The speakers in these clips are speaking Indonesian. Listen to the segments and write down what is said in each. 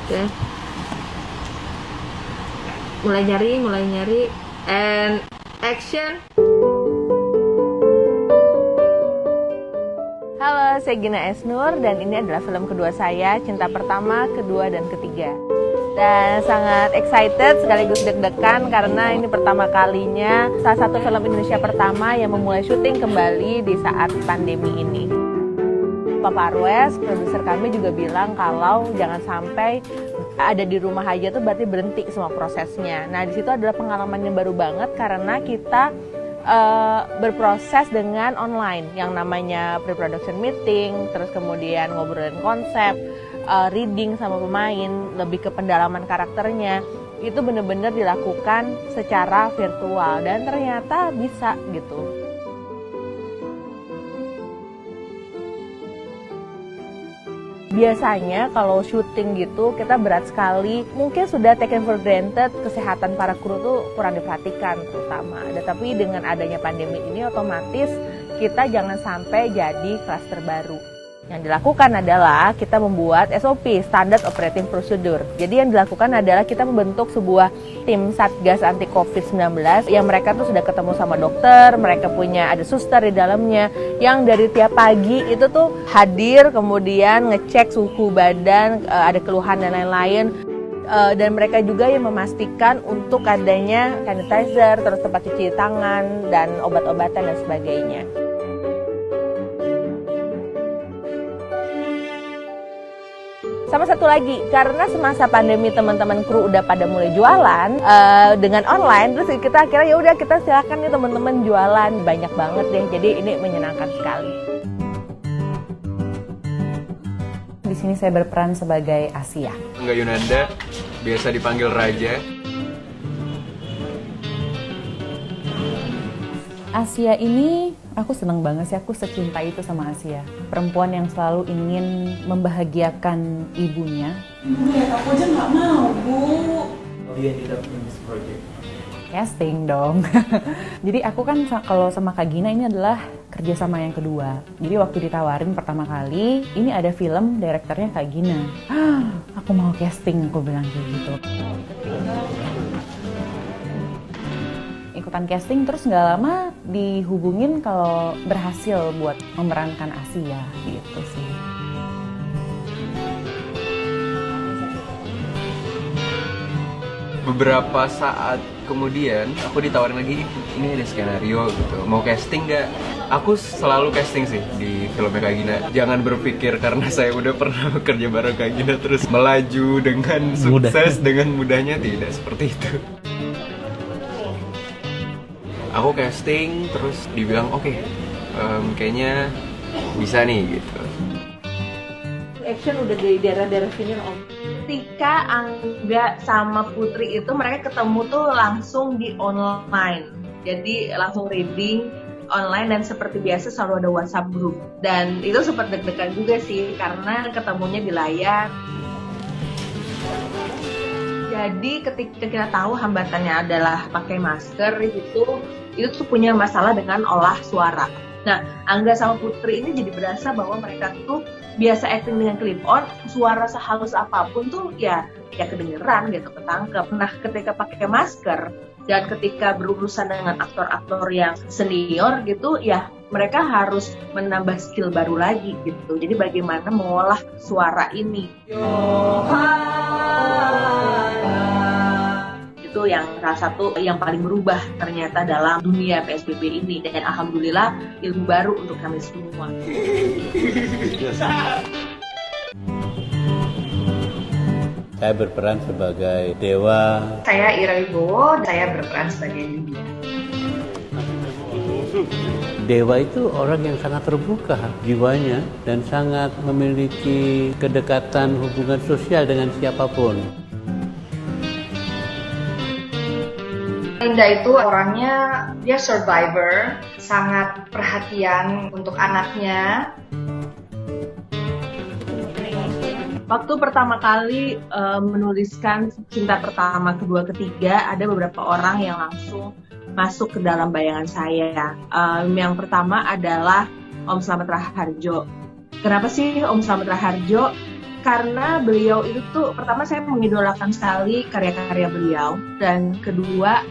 Oke. Mulai nyari, and action. Halo, saya Gina Esnur dan ini adalah film kedua saya, Cinta Pertama, Kedua, dan Ketiga. Dan sangat excited sekaligus deg-degan karena ini pertama kalinya salah satu film Indonesia pertama yang memulai syuting kembali di saat pandemi ini. Papa Arwes, produser kami juga bilang kalau jangan sampai ada di rumah aja tuh berarti berhenti semua prosesnya. Nah, di situ adalah pengalaman yang baru banget karena kita berproses dengan online yang namanya pre-production meeting, terus kemudian ngobrolin konsep, reading sama pemain, lebih ke pendalaman karakternya. Itu benar-benar dilakukan secara virtual dan ternyata bisa gitu. Biasanya kalau syuting gitu kita berat sekali, mungkin sudah taken for granted, kesehatan para kru tuh kurang diperhatikan terutama. Tapi dengan adanya pandemi ini otomatis kita jangan sampai jadi klaster baru. Yang dilakukan adalah kita membuat SOP, Standard Operating Procedure. Jadi yang dilakukan adalah kita membentuk sebuah tim Satgas anti COVID-19 yang mereka tuh sudah ketemu sama dokter, mereka punya ada suster di dalamnya yang dari tiap pagi itu tuh hadir kemudian ngecek suhu badan, ada keluhan dan lain-lain. Dan mereka juga yang memastikan untuk adanya sanitizer, terus tempat cuci tangan dan obat-obatan dan sebagainya. Sama satu lagi, karena semasa pandemi teman-teman kru udah pada mulai jualan dengan online, terus kita akhirnya ya udah kita silakan nih teman-teman jualan, banyak banget deh. Jadi ini menyenangkan sekali. Di sini saya berperan sebagai Asia. Enggak Yunanda, biasa dipanggil Raja. Asia ini aku seneng banget sih, aku secinta itu sama Asia. Perempuan yang selalu ingin membahagiakan ibunya. Ibu ya, aku aja nggak mau, Bu. Oh iya, tidak in this project. Casting dong. Jadi aku kan kalau sama Kak Gina ini adalah kerjasama yang kedua. Jadi waktu ditawarin pertama kali, ini ada film direkturnya Kak Gina. Aku mau casting, aku bilang kayak gitu. Ikutan casting, terus nggak lama dihubungin kalau berhasil buat memerankan Asia gitu sih. Beberapa saat kemudian aku ditawarin lagi, ini ada skenario gitu, mau casting nggak? Aku selalu casting sih di filmnya Kak Gina. Jangan berpikir karena saya udah pernah bekerja bareng Kak Gina terus melaju dengan sukses dengan mudahnya, tidak seperti itu. Aku casting, terus dibilang oke, kayaknya bisa nih gitu. Action udah di daerah-daerah sini Om. Ketika Angga sama Putri itu mereka ketemu tuh langsung di online. Jadi langsung reading online dan seperti biasa selalu ada WhatsApp group. Dan itu sempat deg-degan juga sih karena ketemunya di layar. Jadi ketika kita tahu hambatannya adalah pakai masker itu tuh punya masalah dengan olah suara. Nah, Angga sama Putri ini jadi berasa bahwa mereka tuh biasa acting dengan clip on, suara sehalus apapun tuh ya kedengeran gitu, ketangkep. Nah, ketika pakai masker dan ketika berurusan dengan aktor-aktor yang senior gitu, ya mereka harus menambah skill baru lagi gitu. Jadi bagaimana mengolah suara ini. Itu yang salah satu yang paling berubah ternyata dalam dunia PSBB ini, dan alhamdulillah ilmu baru untuk kami semua. Saya berperan sebagai Dewa. Saya Ira Wibowo, saya berperan sebagai Lydia. Dewa itu orang yang sangat terbuka jiwanya dan sangat memiliki kedekatan hubungan sosial dengan siapapun. Linda itu orangnya, dia survivor, sangat perhatian untuk anaknya. Waktu pertama kali menuliskan Cinta Pertama, Kedua, Ketiga, ada beberapa orang yang langsung masuk ke dalam bayangan saya. Yang pertama adalah Om Slamet Raharjo. Kenapa sih Om Slamet Raharjo? karena beliau itu tuh pertama saya mengidolakan sekali karya-karya beliau, dan kedua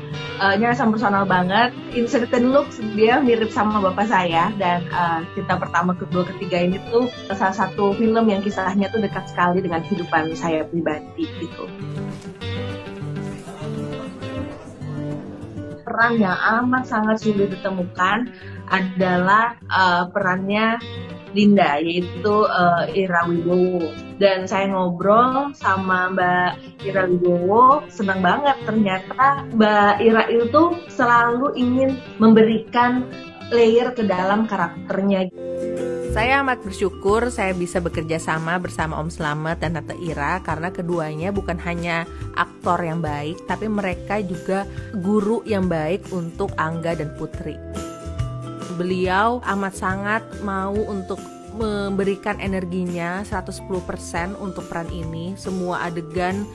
ini rasa personal banget. In certain looks dia mirip sama bapak saya, dan Cinta Pertama, Kedua, Ketiga ini tuh salah satu film yang kisahnya tuh dekat sekali dengan kehidupan saya pribadi gitu. Peran yang amat sangat sulit ditemukan adalah perannya Dinda, yaitu Ira Wibowo. Dan saya ngobrol sama Mbak Ira Wibowo, senang banget ternyata Mbak Ira itu selalu ingin memberikan layer ke dalam karakternya. Saya amat bersyukur saya bisa bekerja sama bersama Om Slamet dan Tante Ira, karena keduanya bukan hanya aktor yang baik, tapi mereka juga guru yang baik untuk Angga dan Putri. Beliau amat sangat mau untuk memberikan energinya 110% untuk peran ini. Semua adegan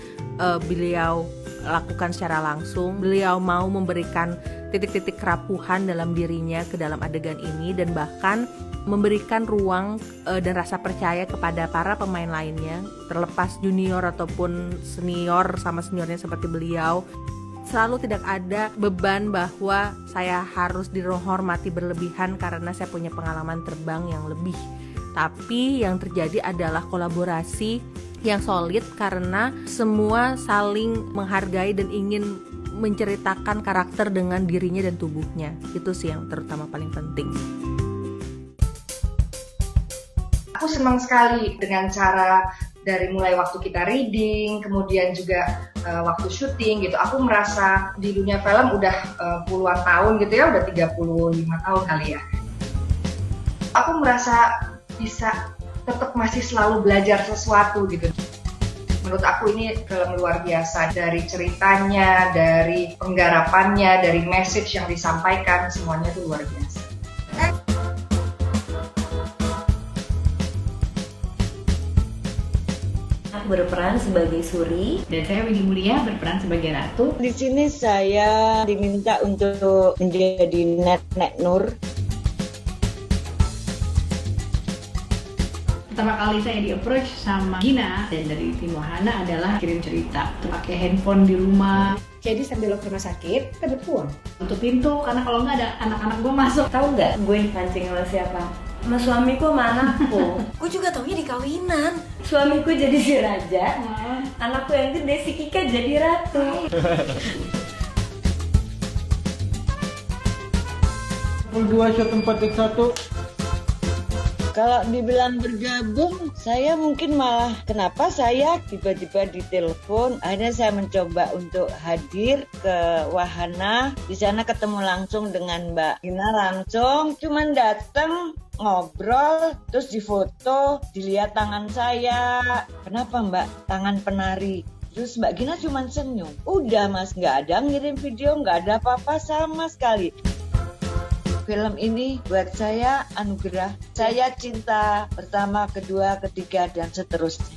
beliau lakukan secara langsung. Beliau mau memberikan titik-titik kerapuhan dalam dirinya ke dalam adegan ini, dan bahkan memberikan ruang dan rasa percaya kepada para pemain lainnya, terlepas junior ataupun senior sama seniornya seperti beliau. Selalu tidak ada beban bahwa saya harus dihormati berlebihan karena saya punya pengalaman terbang yang lebih. Tapi yang terjadi adalah kolaborasi yang solid karena semua saling menghargai dan ingin menceritakan karakter dengan dirinya dan tubuhnya. Itu sih yang terutama paling penting. Aku senang sekali dengan cara dari mulai waktu kita reading, kemudian juga waktu syuting gitu. Aku merasa di dunia film udah puluhan tahun gitu ya, udah 35 tahun kali ya. Aku merasa bisa tetap masih selalu belajar sesuatu gitu. Menurut aku ini film luar biasa, dari ceritanya, dari penggarapannya, dari message yang disampaikan, semuanya itu luar biasa. Berperan sebagai Suri, dan saya Windy Mulia berperan sebagai Ratu. Di sini saya diminta untuk menjadi Nek Nur. Pertama kali saya di-approach sama Gina dan dari tim Wahana adalah kirim cerita, pakai handphone di rumah. Jadi sambil lo ke rumah sakit, kita berpuang. Untuk pintu, karena kalau nggak ada anak-anak gue masuk. Tahu nggak gue dipancing sama siapa? Sama suamiku sama anakku. Gue juga taunya di kawinan. Suamiku jadi si raja, anakku yang gede si Kika jadi ratu. 2 shot 4 1. Kalau dibilang bergabung, saya mungkin malah kenapa saya tiba-tiba ditelepon. Akhirnya saya mencoba untuk hadir ke Wahana. Di sana ketemu langsung dengan Mbak Gina, langsung cuman datang ngobrol, terus difoto, dilihat tangan saya. Kenapa Mbak? Tangan penari. Terus Mbak Gina cuman senyum. Udah Mas, nggak ada ngirim video, nggak ada apa-apa sama sekali. Film ini buat saya anugerah. Saya cinta pertama, kedua, ketiga, dan seterusnya.